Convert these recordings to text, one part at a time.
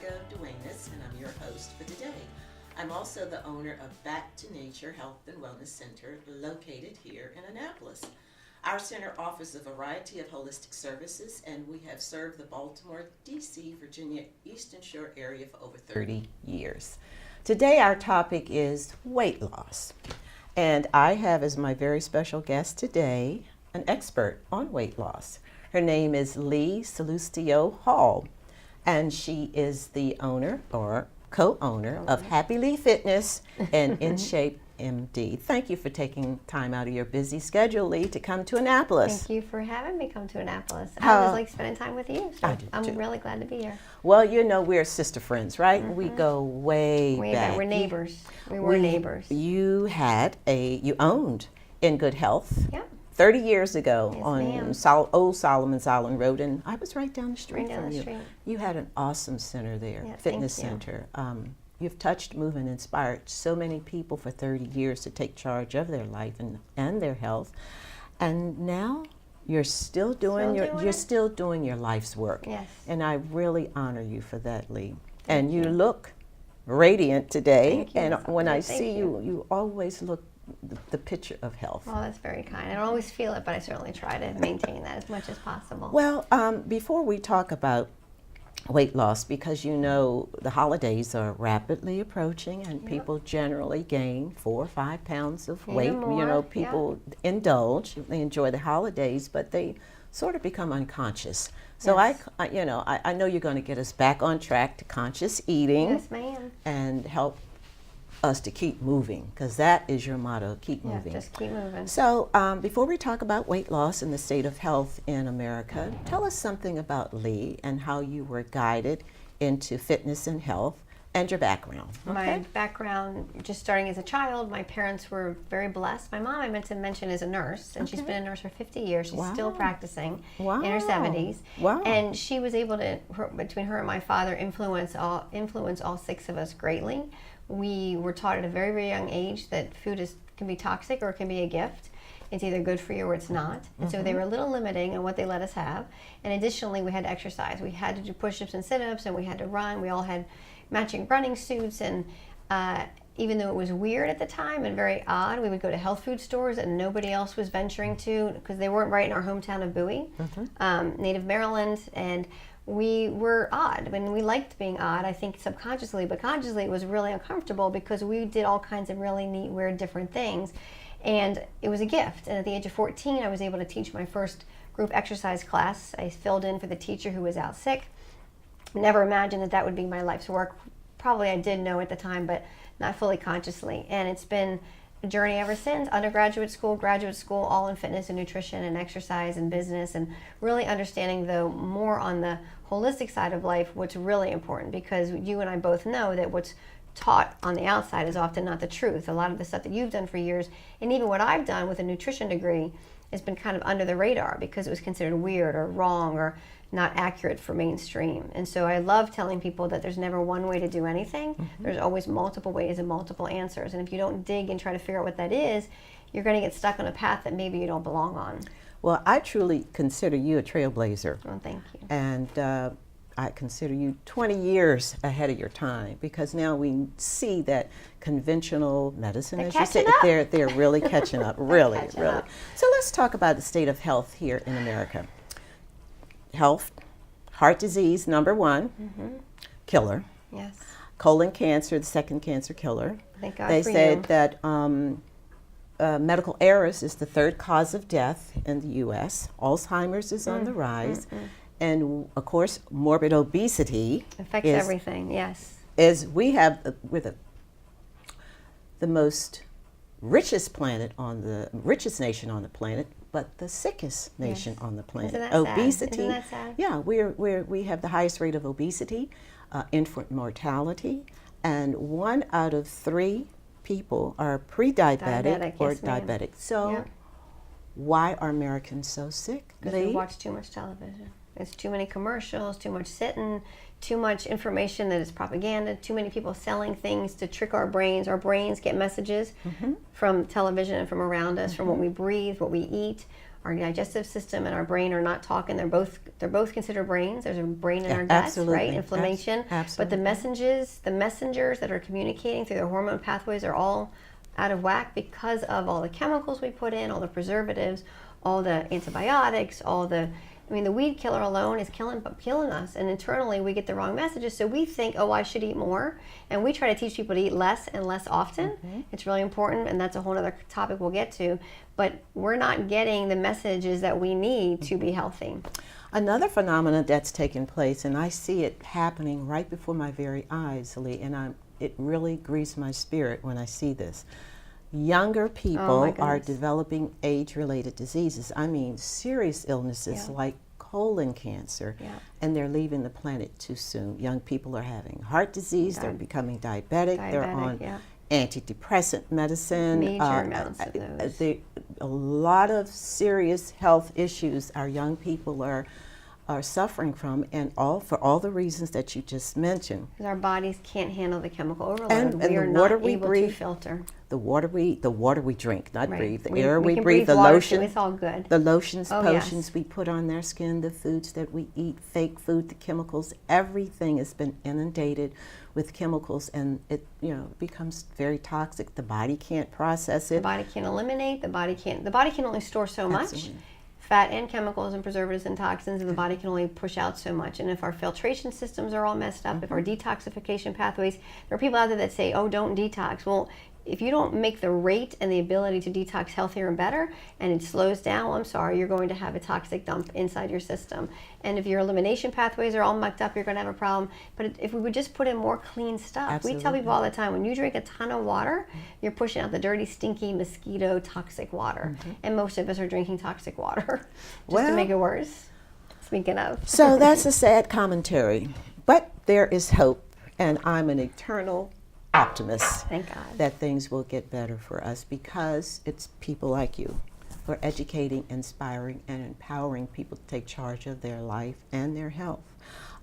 Margo Duenas, and I'm your host for today. I'm also the owner of Back to Nature Health and Wellness Center, located here in Annapolis. Our center offers a variety of holistic services, and we have served the Baltimore, D.C., Virginia, Eastern Shore area for over 30 years. Today our topic is weight loss, and I have as my very special guest today an expert on weight loss. Her name is Lee Salustio Hall, and she is the owner or co-owner of Happy Lee Fitness and In Shape MD. Thank you for taking time out of your busy schedule, Lee, to come to Annapolis. Thank you for having me come to Annapolis. I always like spending time with you, so I'm really glad to be here. Well, you know, we're sister friends, right? We go way back. We're neighbors. We were neighbors. You owned In Good Health. Yeah. 30 years ago, yes, on Old Solomon's Island Road, and I was right down the street right down from the you. Street. You had an awesome center there, yeah, fitness center. You've touched, moved, and inspired so many people for 30 years to take charge of their life and their health, and now you're still doing your life's work. Yes. And I really honor you for that, Lee. And you look radiant today. Thank you. And when I Thank see you, you always look the picture of health. Oh, that's very kind. I don't always feel it, but I certainly try to maintain that as much as possible. Well, before we talk about weight loss, because you know the holidays are rapidly approaching and people generally gain 4 or 5 pounds of weight. More, you know, people indulge, they enjoy the holidays, but they sort of become unconscious. So yes. I know you're going to get us back on track to conscious eating. Yes, ma'am. And help us to keep moving, because that is your motto, keep moving. Just keep moving. So before we talk about weight loss and the state of health in America, tell us something about Lee and how you were guided into fitness and health and your background. Okay? My background, just starting as a child, my parents were very blessed. My mom, I meant to mention, is a nurse, and she's been a nurse for 50 years. She's still practicing in her 70s. Wow. And she was able to, between her and my father, influence all 6 of us greatly. We were taught at a very, very young age that food can be toxic or it can be a gift. It's either good for you or it's not. And so they were a little limiting on what they let us have. And additionally, we had to exercise. We had to do push-ups and sit-ups, and we had to run. We all had matching running suits. And even though it was weird at the time and very odd, we would go to health food stores that nobody else was venturing to because they weren't right in our hometown of Bowie, native Maryland. And we were odd. I mean, we liked being odd, I think subconsciously, but consciously it was really uncomfortable because we did all kinds of really neat, weird, different things. And it was a gift. And at the age of 14, I was able to teach my first group exercise class. I filled in for the teacher who was out sick. Never imagined that would be my life's work. Probably I did know at the time, but not fully consciously. And it's been a journey ever since. Undergraduate school, graduate school, all in fitness and nutrition and exercise and business, and really understanding, though, more on the holistic side of life, what's really important, because you and I both know that what's taught on the outside is often not the truth. A lot of the stuff that you've done for years, and even what I've done with a nutrition degree, has been kind of under the radar because it was considered weird or wrong or not accurate for mainstream. And so I love telling people that there's never one way to do anything. There's always multiple ways and multiple answers. And if you don't dig and try to figure out what that is, you're going to get stuck on a path that maybe you don't belong on. Well, I truly consider you a trailblazer. Oh, thank you. And I consider you 20 years ahead of your time, because now we see that conventional medicine, as you say, they're really catching up, really. So let's talk about the state of health here in America. Health, heart disease, number 1, killer. Yes. Colon cancer, the second cancer killer. Thank God they for said you. that medical errors is the 3rd cause of death in the U.S. Alzheimer's is on the rise. And of course, morbid obesity affects everything. Yes. We have the most richest nation on the planet, but the sickest nation on the planet. Isn't that obesity. sad? Isn't that sad? Yeah, we have the highest rate of obesity, infant mortality, and 1 out of 3 people are pre-diabetic or diabetic. So why are Americans so sick? Because we watch too much television. There's too many commercials, too much sitting, too much information that is propaganda, too many people selling things to trick our brains. Our brains get messages from television and from around us, from what we breathe, what we eat. our digestive system and our brain are not talking. They're both considered brains. There's a brain in our gut, absolutely. right? Inflammation. Absolutely. But the messengers that are communicating through their hormone pathways are all out of whack because of all the chemicals we put in, all the preservatives, all the antibiotics, the weed killer alone is killing us, and internally we get the wrong messages. So we think, oh, I should eat more, and we try to teach people to eat less and less often. It's really important, and that's a whole other topic we'll get to. But we're not getting the messages that we need to be healthy. Another phenomenon that's taken place, and I see it happening right before my very eyes, Lee, and it really grieves my spirit when I see this. Younger people are developing age-related diseases. I mean, serious illnesses like colon cancer, and they're leaving the planet too soon. Young people are having heart disease, they're becoming diabetic, they're on antidepressant medicine. Major amounts of those. A lot of serious health issues our young people are suffering from, and for all the reasons that you just mentioned. Because our bodies can't handle the chemical overload. And we are the water not we able breathe, to filter. The water we drink, not breathe. The air we we can breathe, the water lotion, too, it's all good. the lotions, potions yes. we put on their skin, the foods that we eat, fake food, the chemicals, everything has been inundated with chemicals, and it becomes very toxic. The body can't process it. The body can't eliminate. The body can only store so much. Fat and chemicals and preservatives and toxins, and the body can only push out so much. And if our filtration systems are all messed up, if our detoxification pathways, there are people out there that say, oh, don't detox. Well, if you don't make the rate and the ability to detox healthier and better, and it slows down, well, I'm sorry, you're going to have a toxic dump inside your system. And if your elimination pathways are all mucked up, you're going to have a problem. But if we would just put in more clean stuff, Absolutely. We tell people all the time, when you drink a ton of water, you're pushing out the dirty, stinky, mosquito, toxic water. And most of us are drinking toxic water just to make it worse. Speaking of. So that's a sad commentary. But there is hope, and I'm an eternal optimist. Thank God. That things will get better for us, because it's people like you who are educating, inspiring, and empowering people to take charge of their life and their health.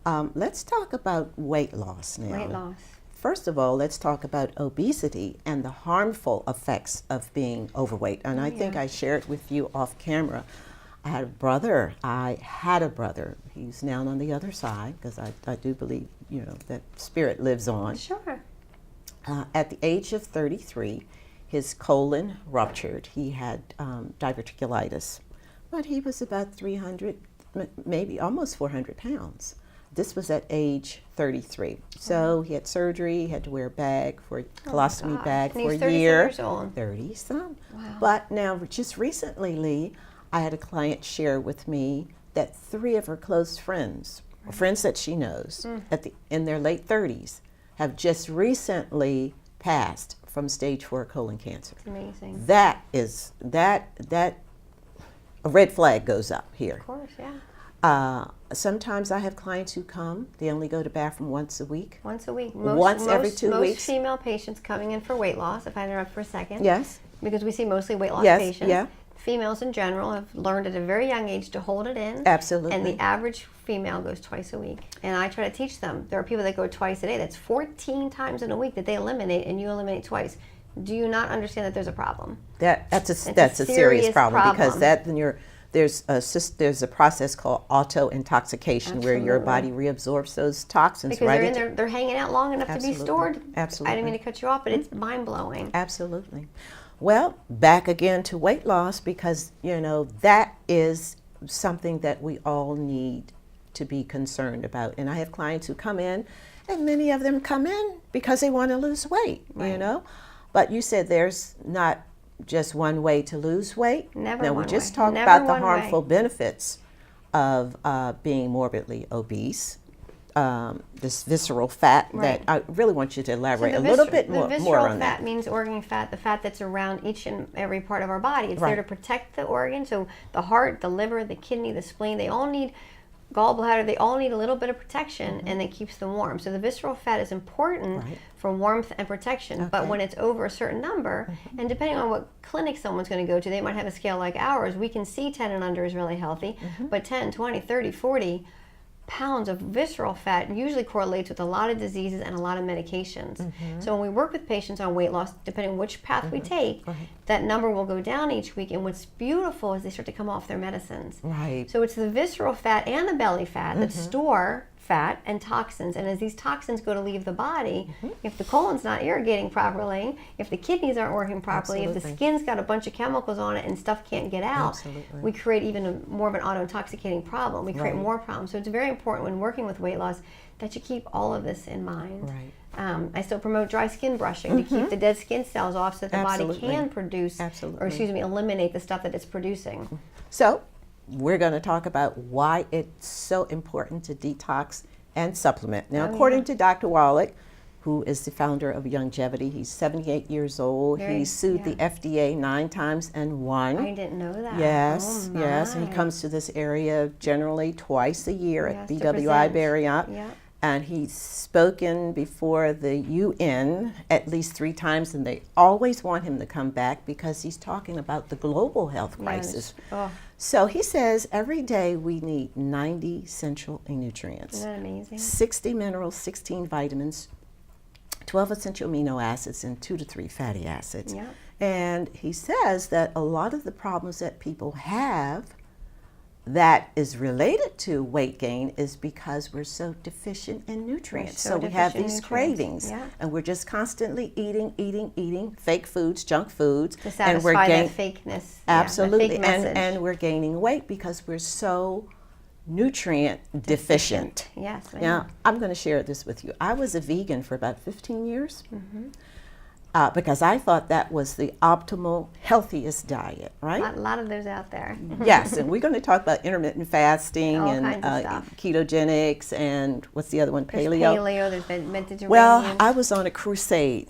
Let's talk about weight loss now. Weight loss. First of all, let's talk about obesity and the harmful effects of being overweight. And I think I shared with you off camera. I had a brother. He's now on the other side, because I do believe, that spirit lives on. Sure. At the age of 33, his colon ruptured. He had diverticulitis, but he was about 300, maybe almost 400 pounds. This was at age 33. So he had surgery, he had to wear a bag, colostomy bag for a year. 30-some. Wow. But now, just recently, Lee, I had a client share with me that 3 of her close friends, or friends that she knows, in their late 30s, have just recently passed from stage 4 colon cancer. It's amazing. That a red flag goes up here. Of course, yeah. Sometimes I have clients who come, they only go to bathroom once a week. Once a week. Every 2 weeks. Most female patients coming in for weight loss, if I interrupt for a second. Yes. Because we see mostly weight loss Yes, patients. yeah. Females in general have learned at a very young age to hold it in. Absolutely. And the average female goes twice a week. And I try to teach them. There are people that go twice a day. That's 14 times in a week that they eliminate, and you eliminate twice. Do you not understand that there's a problem? That's a serious problem, because there's a process called auto-intoxication, where your body reabsorbs those toxins. Because they're hanging out long enough to be stored. Absolutely. I didn't mean to cut you off, but it's mind-blowing. Absolutely. Well, back again to weight loss, because, that is something that we all need to be concerned about. And I have clients who come in, and many of them come in because they want to lose weight, But you said there's not just one way to lose weight. Never we one just way. talked Never about the one harmful way. benefits of being morbidly obese. This visceral fat that I really want you to elaborate a little bit more on that. The visceral fat means organ fat, the fat that's around each and every part of our body. It's there to protect the organ. So the heart, the liver, the kidney, the spleen, they all need gallbladder, they all need a little bit of protection, and it keeps them warm. So the visceral fat is important for warmth and protection, but when it's over a certain number, and depending on what clinic someone's going to go to, they might have a scale like ours. We can see 10 and under is really healthy, but 10, 20, 30, 40, pounds of visceral fat usually correlates with a lot of diseases and a lot of medications. So when we work with patients on weight loss, depending on which path we take, that number will go down each week. And what's beautiful is they start to come off their medicines. Right. So it's the visceral fat and the belly fat that store fat and toxins, and as these toxins go to leave the body, if the colon's not irrigating properly, if the kidneys aren't working properly, if the skin's got a bunch of chemicals on it and stuff can't get out, we create even more of an auto-intoxicating problem. We create more problems. So it's very important when working with weight loss that you keep all of this in mind. Right. I still promote dry skin brushing to keep the dead skin cells off so that the body can produce, or eliminate the stuff that it's producing. So we're going to talk about why it's so important to detox and supplement. Now, according to Dr. Wallach, who is the founder of Longevity, he's 78 years old. He sued the FDA 9 times and won. I didn't know that. Yes, yes. And he comes to this area generally twice a year at BWI Marriott. And he's spoken before the UN at least 3 times, and they always want him to come back because he's talking about the global health crisis. So he says every day we need 90 essential nutrients. Isn't that amazing? 60 minerals, 16 vitamins, 12 essential amino acids, and 2 to 3 fatty acids. And he says that a lot of the problems that people have that is related to weight gain is because we're so deficient in nutrients. So we have these cravings, and we're just constantly eating fake foods, junk foods, to satisfy and we're that fakeness. Absolutely, the fake and we're gaining weight because we're so nutrient deficient. Yes. Now, I'm going to share this with you. I was a vegan for about 15 years. Because I thought that was the optimal, healthiest diet, right? A lot of those out there. Yes, and we're going to talk about intermittent fasting All and kinds of stuff. ketogenics and what's the other one? There's Paleo. There's Mediterranean. Well, I was on a crusade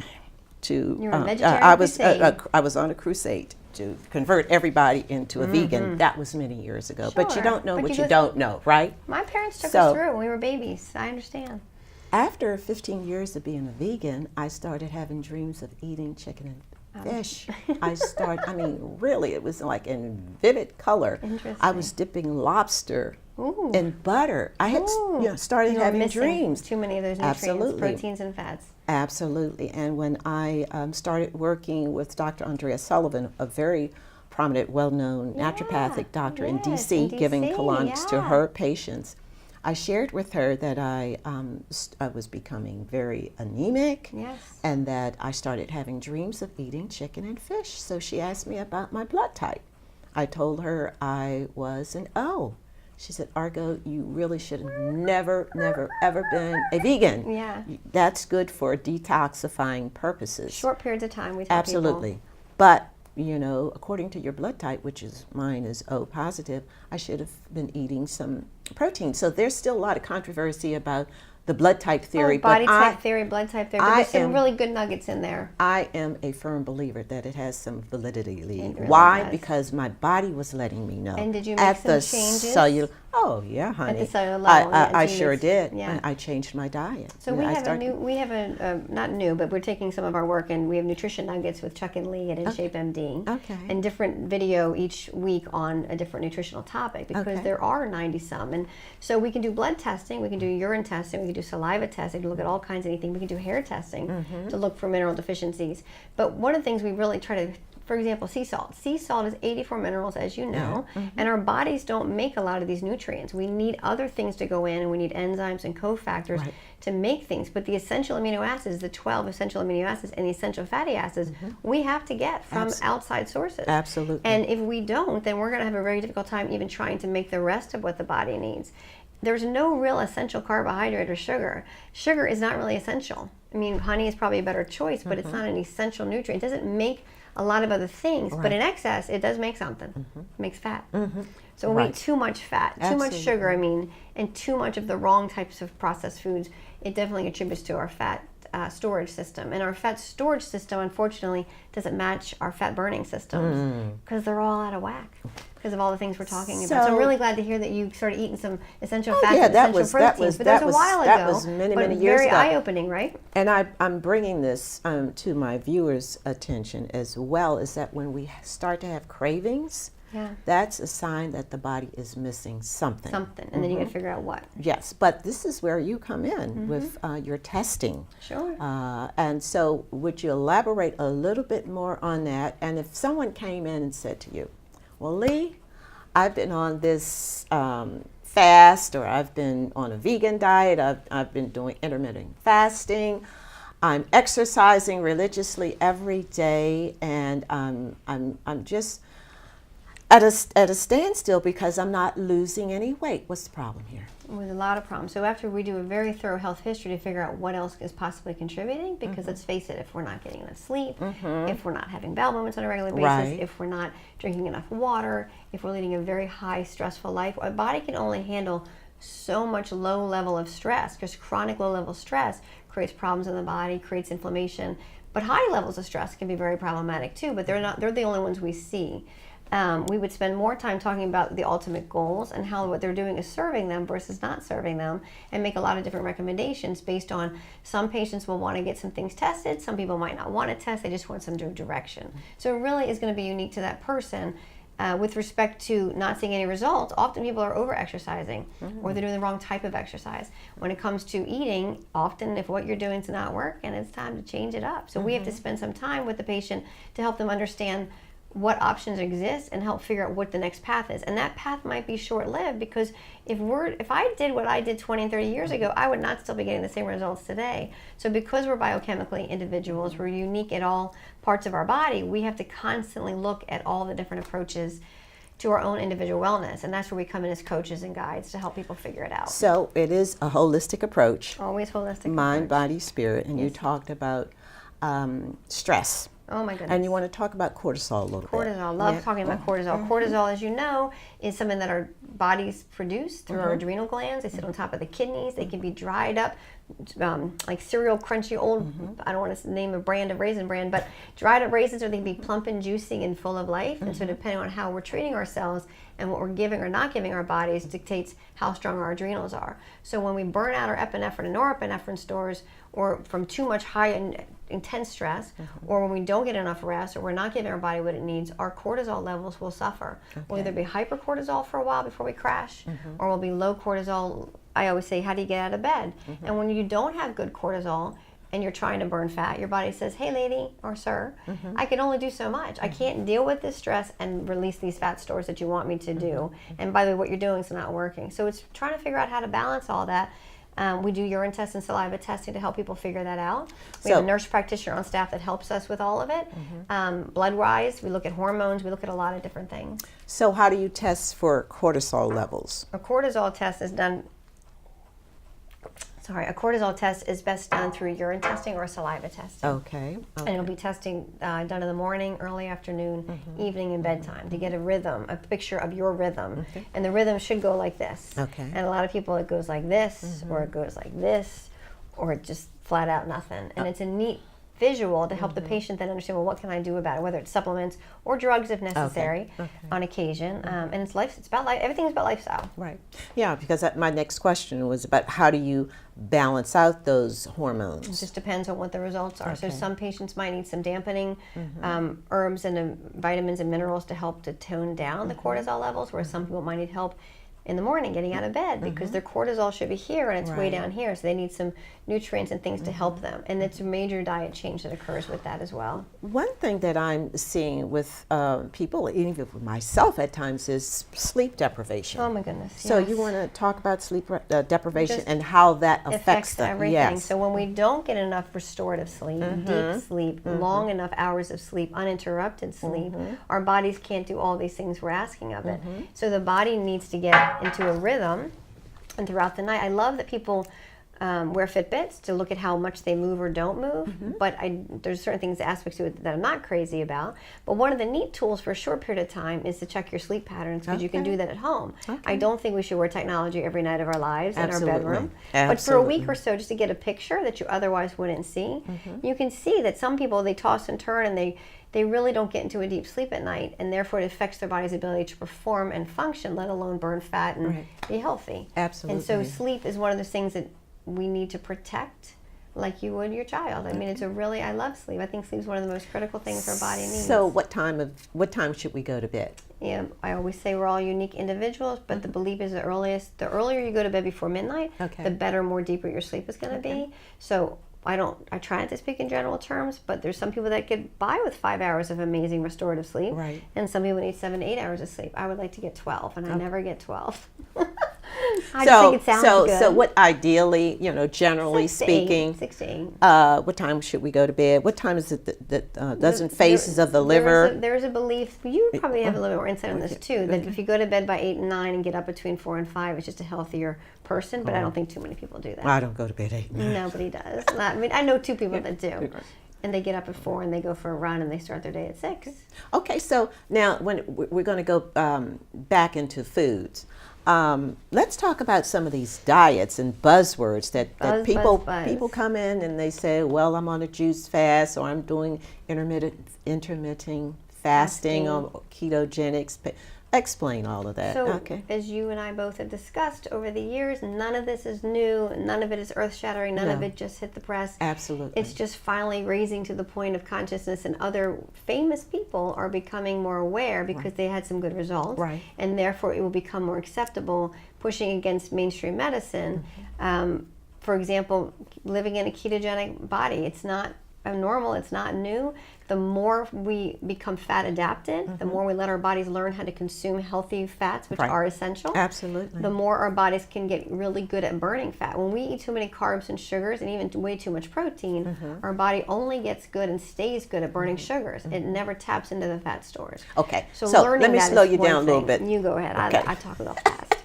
to. You were a vegetarian crusade? I was on a crusade to convert everybody into a vegan. That was many years ago. But you don't know what you don't know, right? My parents took us through when we were babies. I understand. After 15 years of being a vegan, I started having dreams of eating chicken and fish. I mean, really, it was like in vivid color. I was dipping lobster in butter. I had started having dreams. Too many of those nutrients, proteins and fats. Absolutely. And when I started working with Dr. Andrea Sullivan, a very prominent, well-known naturopathic doctor in DC, giving colonics to her patients, I shared with her that I was becoming very anemic, and that I started having dreams of eating chicken and fish. So she asked me about my blood type. I told her I was an O. She said, Argo, you really should have never, ever been a vegan. That's good for detoxifying purposes. Short periods of time, we tell people. But you know, according to your blood type, which is mine is O positive, I should have been eating some protein. So there's still a lot of controversy about the blood type theory. Body type theory, blood type theory. But there's some really good nuggets in there. I am a firm believer that it has some validity. Why? Because my body was letting me know. And did you make some changes? Oh yeah, honey. At the cellular level, I sure did. Yeah. I changed my diet. So we have not new, but we're taking some of our work, and we have nutrition nuggets with Chuck and Lee at InShape MD. Okay. And different video each week on a different nutritional topic, because there are 90 some. And so we can do blood testing, we can do urine testing, we can do saliva testing to look at all kinds of anything. We can do hair testing to look for mineral deficiencies. But one of the things we really try to, for example, sea salt. Sea salt is 84 minerals, as you know, and our bodies don't make a lot of these nutrients. We need other things to go in, and we need enzymes and cofactors to make things. But the essential amino acids, the 12 essential amino acids and the essential fatty acids, we have to get from outside sources. Absolutely. And if we don't, then we're going to have a very difficult time even trying to make the rest of what the body needs. There's no real essential carbohydrate or sugar. Sugar is not really essential. I mean, honey is probably a better choice, but it's not an essential nutrient. It doesn't make a lot of other things, but in excess, it does make something. It makes fat. So when we eat too much fat, too much sugar, and too much of the wrong types of processed foods, it definitely contributes to our fat storage system. And our fat storage system, unfortunately, doesn't match our fat burning systems because they're all out of whack because of all the things we're talking about. So I'm really glad to hear that you started eating some essential fats and essential proteins. But that was a while ago. That was many years ago. Very eye-opening, right? And I'm bringing this to my viewers' attention as well, is that when we start to have cravings, Yeah. that's a sign that the body is missing something. And then you got to figure out what. Yes, but this is where you come in with your testing. Sure. And so would you elaborate a little bit more on that? And if someone came in and said to you, well, Lee, I've been on this fast, or I've been on a vegan diet, I've been doing intermittent fasting, I'm exercising religiously every day, and I'm just at a standstill because I'm not losing any weight. What's the problem here? With a lot of problems. So after we do a very thorough health history to figure out what else is possibly contributing, because let's face it, if we're not getting enough sleep, if we're not having bowel movements on a regular basis, if we're not drinking enough water, if we're leading a very high stressful life, our body can only handle so much low level of stress, because chronic low level stress creates problems in the body, creates inflammation. But high levels of stress can be very problematic too, but they're the only ones we see. We would spend more time talking about the ultimate goals and how what they're doing is serving them versus not serving them, and make a lot of different recommendations based on, some patients will want to get some things tested, some people might not want to test, they just want some direction. So it really is going to be unique to that person. With respect to not seeing any results, often people are over-exercising or they're doing the wrong type of exercise. When it comes to eating, often if what you're doing does not work, and it's time to change it up. So we have to spend some time with the patient to help them understand what options exist and help figure out what the next path is. And that path might be short-lived, because if I did what I did 20 and 30 years ago, I would not still be getting the same results today. So because we're biochemically individuals, we're unique at all parts of our body, we have to constantly look at all the different approaches to our own individual wellness. And that's where we come in as coaches and guides to help people figure it out. So it is a holistic approach. Always holistic. Mind, body, spirit. And you talked about stress. Oh my goodness. And you want to talk about cortisol a little bit. Cortisol. Love talking about cortisol. Cortisol, as you know, is something that our bodies produce through our adrenal glands. They sit on top of the kidneys. They can be dried up, like cereal crunchy old, I don't want to name a brand of raisin bran, but dried up raisins, or they can be plump and juicy and full of life. And so depending on how we're treating ourselves and what we're giving or not giving our bodies dictates how strong our adrenals are. So when we burn out our epinephrine and norepinephrine stores, or from too much high and intense stress, or when we don't get enough rest, or we're not giving our body what it needs, our cortisol levels will suffer. We'll either be hypercortisol for a while before we crash, or we'll be low cortisol. I always say, how do you get out of bed? And when you don't have good cortisol and you're trying to burn fat, your body says, hey lady or sir, I can only do so much. I can't deal with this stress and release these fat stores that you want me to do. And by the way, what you're doing is not working. So it's trying to figure out how to balance all that. We do urine tests and saliva testing to help people figure that out. We have a nurse practitioner on staff that helps us with all of it. Blood-wise, we look at hormones. We look at a lot of different things. So how do you test for cortisol levels? A cortisol test is done. A cortisol test is best done through urine testing or saliva testing. Okay. And it'll be testing done in the morning, early afternoon, evening, and bedtime to get a rhythm, a picture of your rhythm. And the rhythm should go like this. Okay. And a lot of people, it goes like this, or it goes like this, or it just flat out nothing. And it's a neat visual to help the patient then understand, well, what can I do about it, whether it's supplements or drugs if necessary on occasion. And it's about life. Everything's about lifestyle. Right. Yeah, because my next question was about how do you balance out those hormones? It just depends on what the results are. So some patients might need some dampening herbs and vitamins and minerals to help to tone down the cortisol levels, whereas some people might need help in the morning getting out of bed because their cortisol should be here and it's way down here, so they need some nutrients and things to help them. And it's a major diet change that occurs with that as well. One thing that I'm seeing with people, even with myself at times, is sleep deprivation. Oh my goodness. So you want to talk about sleep deprivation and how that affects them. Everything. Yes. So when we don't get enough restorative sleep, deep sleep, long enough hours of sleep, uninterrupted sleep, our bodies can't do all these things we're asking of it. So the body needs to get into a rhythm, and throughout the night, I love that people wear Fitbits to look at how much they move or don't move, but there's certain things, aspects to it that I'm not crazy about. But one of the neat tools for a short period of time is to check your sleep patterns, because you can do that at home. I don't think we should wear technology every night of our lives in our bedroom. But for a week or so, just to get a picture that you otherwise wouldn't see, you can see that some people, they toss and turn and they really don't get into a deep sleep at night, and therefore it affects their body's ability to perform and function, let alone burn fat and be healthy. Absolutely. And so sleep is one of those things that we need to protect like you would your child. I mean, it's I love sleep. I think sleep is one of the most critical things our body needs. So what time should we go to bed? Yeah, I always say we're all unique individuals, but the belief is the earlier you go to bed before midnight, the better, more deeper your sleep is going to be. So I try not to speak in general terms, but there's some people that get by with 5 hours of amazing restorative sleep, right, and some people need 7 to 8 hours of sleep. I would like to get 12, and I never get 12. I just think it sounds good. So what ideally, generally 6 to speaking, 8, 6 to 8. What time should we go to bed? What time is it that doesn't phases of the liver? There is a belief, you probably have a little bit more insight on this too, that if you go to bed by 8 and 9 and get up between 4 and 5, it's just a healthier person, but I don't think too many people do that. I don't go to bed 8 and 9. Nobody does. I mean, I know 2 people that do. And they get up at 4 and they go for a run and they start their day at 6. Okay, so now when we're going to go back into foods, let's talk about some of these diets and buzzwords that people come in and they say, well, I'm on a juice fast, or I'm doing intermittent fasting or ketogenics. Explain all of that. So, as you and I both have discussed over the years, none of this is new. None of it is earth-shattering. None of it just hit the press. Absolutely. It's just finally raising to the point of consciousness, and other famous people are becoming more aware because they had some good results. Right. And therefore, it will become more acceptable, pushing against mainstream medicine. For example, living in a ketogenic body, it's not abnormal, it's not new. The more we become fat adapted, the more we let our bodies learn how to consume healthy fats, which are essential. Absolutely. The more our bodies can get really good at burning fat. When we eat too many carbs and sugars and even way too much protein, our body only gets good and stays good at burning sugars. It never taps into the fat stores. Okay, So let me slow you down a little bit. You go ahead. Okay. I talk a little fast.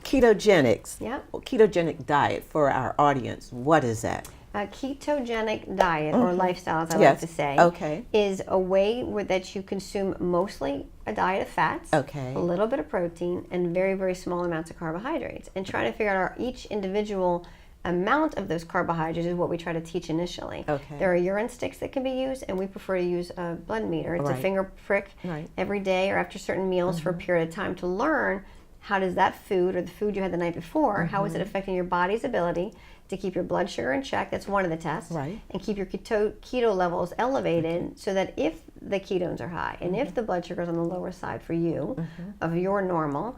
Ketogenics. Yeah. Ketogenic diet for our audience. What is that? A ketogenic diet or lifestyle, as I like to say, is a way that you consume mostly a diet of fats, a little bit of protein, and very, very small amounts of carbohydrates. And trying to figure out each individual amount of those carbohydrates is what we try to teach initially. There are urine sticks that can be used, and we prefer to use a blood meter. It's a finger prick every day or after certain meals for a period of time to learn how does that food or the food you had the night before, how is it affecting your body's ability to keep your blood sugar in check. That's one of the tests. Right. And keep your keto levels elevated so that if the ketones are high and if the blood sugar is on the lower side for you of your normal,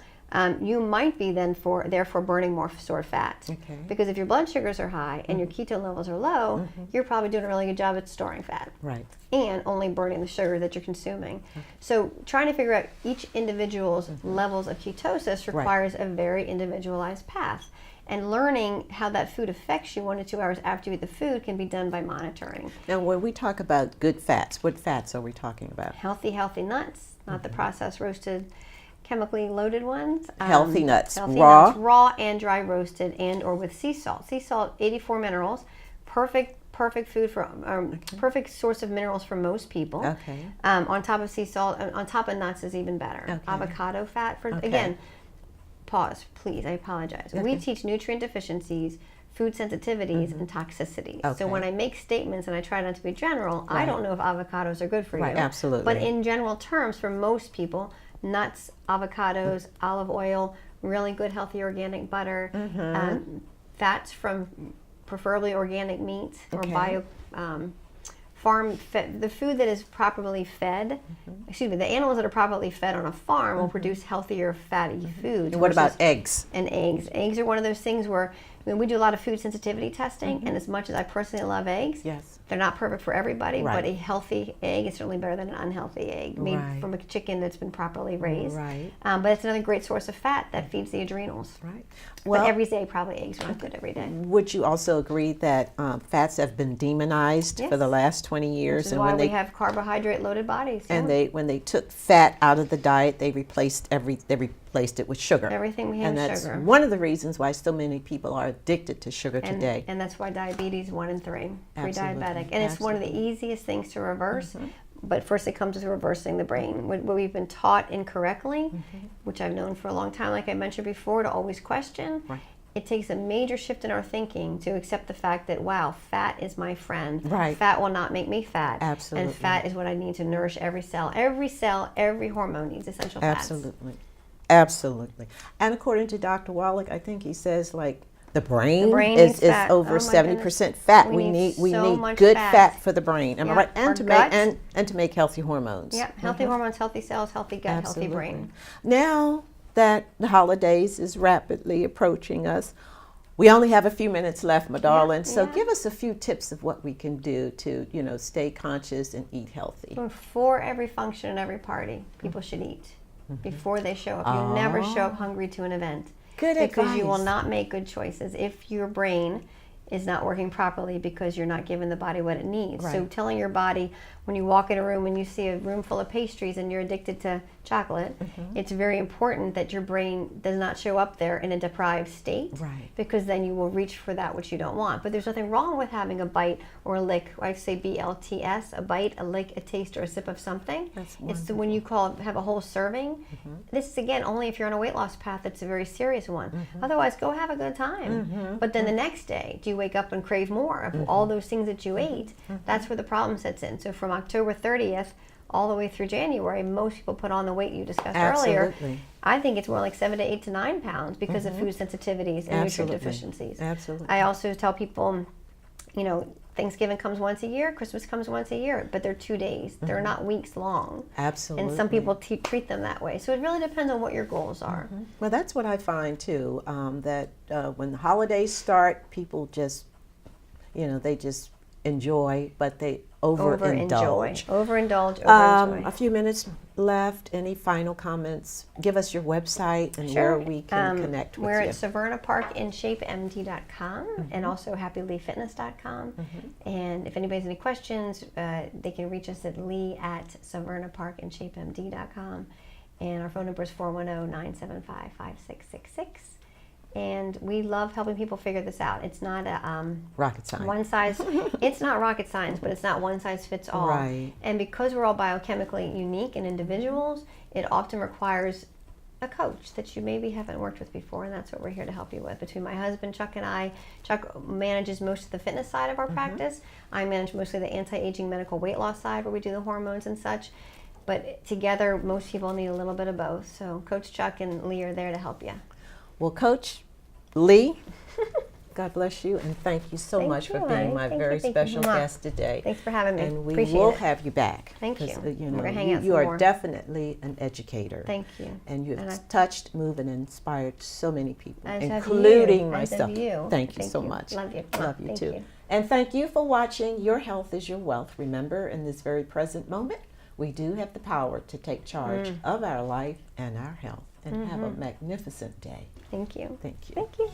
you might be then therefore burning more stored fat. Because if your blood sugars are high and your ketone levels are low, you're probably doing a really good job at storing fat. Right. And only burning the sugar that you're consuming. So trying to figure out each individual's levels of ketosis requires a very individualized path. And learning how that food affects you 1 to 2 hours after you eat the food can be done by monitoring. Now, when we talk about good fats, what fats are we talking about? Healthy nuts, not the processed, roasted, chemically loaded ones. Healthy nuts, raw and dry roasted, and or with sea salt. Sea salt, 84 minerals, perfect food for perfect source of minerals for most people. On top of sea salt, on top of nuts is even better. Avocado fat again. Pause, please. I apologize. We teach nutrient deficiencies, food sensitivities, and toxicities. So when I make statements and I try not to be general, I don't know if avocados are good for you. Absolutely. But in general terms, for most people, nuts, avocados, olive oil, really good healthy organic butter, fats from preferably organic meats or bio farm fed, the food that is properly fed, the animals that are properly fed on a farm will produce healthier fatty foods. And what about eggs? And eggs. Eggs are one of those things where we do a lot of food sensitivity testing, and as much as I personally love eggs, they're not perfect for everybody, but a healthy egg is certainly better than an unhealthy egg made from a chicken that's been properly raised. But it's another great source of fat that feeds the adrenals. Well, but every day, probably eggs are not good every day. Would you also agree that fats have been demonized for the last 20 years? Which is why we have carbohydrate-loaded bodies. And when they took fat out of the diet, they replaced it with sugar. Everything we have is sugar. And that's one of the reasons why so many people are addicted to sugar today. And that's why diabetes 1 in 3, pre-diabetic. And it's one of the easiest things to reverse. But first it comes with reversing the brain. What we've been taught incorrectly, which I've known for a long time, like I mentioned before, to always question. It takes a major shift in our thinking to accept the fact that, wow, fat is my friend. Fat will not make me fat. And fat is what I need to nourish every cell. Every hormone needs essential fats. Absolutely. And according to Dr. Wallach, I think he says The brain, needs is fat. over Oh, my 70% fat. We need we so need much good fat. fat for the brain. Am I Yeah. right? Our And to make healthy hormones. Yeah, healthy hormones, healthy cells, healthy gut, Absolutely. healthy brain. Now that the holidays is rapidly approaching us, we only have a few minutes left, my darling. So give us a few tips of what we can do to, stay conscious and eat healthy. Before every function and every party, people should eat. Before they show up. You never show up hungry to an event. Good because advice. you will not make good choices if your brain is not working properly because you're not giving the body what it needs. Right. So telling your body, when you walk in a room and you see a room full of pastries and you're addicted to chocolate, it's very important that your brain does not show up there in a deprived state, Right. because then you will reach for that which you don't want. But there's nothing wrong with having a bite or a lick. I say BLTS, a bite, a lick, a taste, or a sip of something. That's It's the when you have a whole serving. This is, again, only if you're on a weight loss path. It's a very serious one. Otherwise, go have a good time. But then the next day, do you wake up and crave more of all those things that you ate? That's where the problem sets in. So from October 30th all the way through January, most people put on the weight you discussed earlier. Absolutely. I think it's more like 7 to 8 to 9 pounds because of food sensitivities and nutrient Absolutely. deficiencies. Absolutely. I also tell people, Thanksgiving comes once a year, Christmas comes once a year, but they're 2 days. They're not weeks long. Absolutely. And some people treat them that way. So it really depends on what your goals are. Well, that's what I find too, that when the holidays start, people just, they just enjoy, but they overindulge. Overindulge. A few minutes left. Any final comments? Give us your website and where we can connect with Mm-hmm. We're you. at SavernaParkInShapeMD.com and also HappyLeeFitness.com. And if anybody has any questions, they can reach us at Lee@SavernaParkInShapeMD.com. And our phone number is 410-975-5666. And we love helping people figure this out. It's not a Rocket science. one size. It's not rocket science, but it's not one size fits all. Right. And because we're all biochemically unique and individuals, it often requires a coach that you maybe haven't worked with before, and that's what we're here to help you with. Between my husband Chuck and I, Chuck manages most of the fitness side of our practice. I manage mostly the anti-aging medical weight loss side, where we do the hormones and such. But together, most people need a little bit of both. So Coach Chuck and Lee are there to help you. Well, Coach Lee, God bless you, and thank you so much for being my very special guest today. Thanks for having me. And we Appreciate will it. have you back. Thank you. We're gonna hang out you some are more. definitely an educator. Thank you. And you And have touched, moved, and inspired so many people, As have including you. myself. As have you. Thank you so much. Love you. Love you Thank too. you. And thank you for watching. Your health is your wealth. Remember, in this very present moment, we do have the power to take charge of our life and our health. And have a magnificent day. Thank you. Thank you. Thank you.